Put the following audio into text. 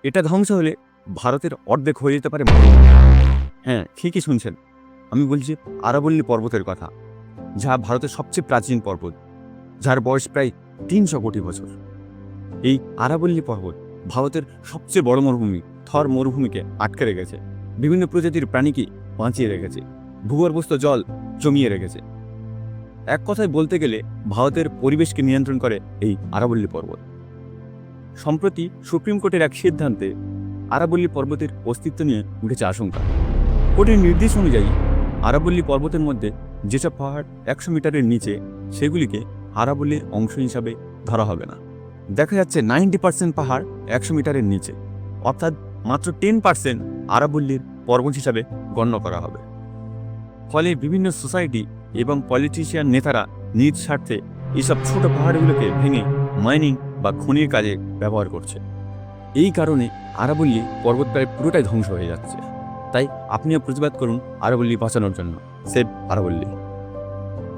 এটা ধ্বংস হলে ভারতের অর্ধেক হয়ে যেতে পারে। হ্যাঁ, ঠিকই শুনছেন, আমি বলছি আরাবল্লী পর্বতের কথা, যা ভারতের সবচেয়ে প্রাচীন পর্বত, যার বয়স প্রায় 300 কোটি বছর। এই আরাবল্লী পর্বত ভারতের সবচেয়ে বড় মরুভূমি থর মরুভূমিকে আটকে রেখেছে, বিভিন্ন প্রজাতির প্রাণীকে বাঁচিয়ে রেখেছে, ভূগর্ভস্থ জল জমিয়ে রেখেছে। এক কথায় বলতে গেলে ভারতের পরিবেশকে নিয়ন্ত্রণ করে এই আরাবল্লী পর্বত। সম্প্রতি সুপ্রিম কোর্টের এক সিদ্ধান্তে আরাবল্লী পর্বতের অস্তিত্ব নিয়ে উঠেছে আশঙ্কা। কোর্টের নির্দেশ অনুযায়ী আরাবল্লী পর্বতের মধ্যে যেসব পাহাড় 100 মিটারের নিচে, সেগুলিকে আরাবল্লীর অংশ হিসাবে ধরা হবে না। দেখা যাচ্ছে 90% পাহাড় 100 মিটারের নিচে, অর্থাৎ মাত্র 10% আরাবল্লীর পর্বত হিসাবে গণ্য করা হবে। ফলে বিভিন্ন সোসাইটি এবং পলিটিশিয়ান নেতারা নিজ স্বার্থে এইসব ছোট পাহাড়গুলোকে ভেঙে মাইনিং বা খনির কাজে ব্যবহার করছে। এই কারণে আরাবল্লী পর্বত প্রায় পুরোটাই ধ্বংস হয়ে যাচ্ছে। তাই আপনিও প্রতিবাদ করুন আরাবল্লী বাঁচানোর জন্য। সেভ আরাবল্লী।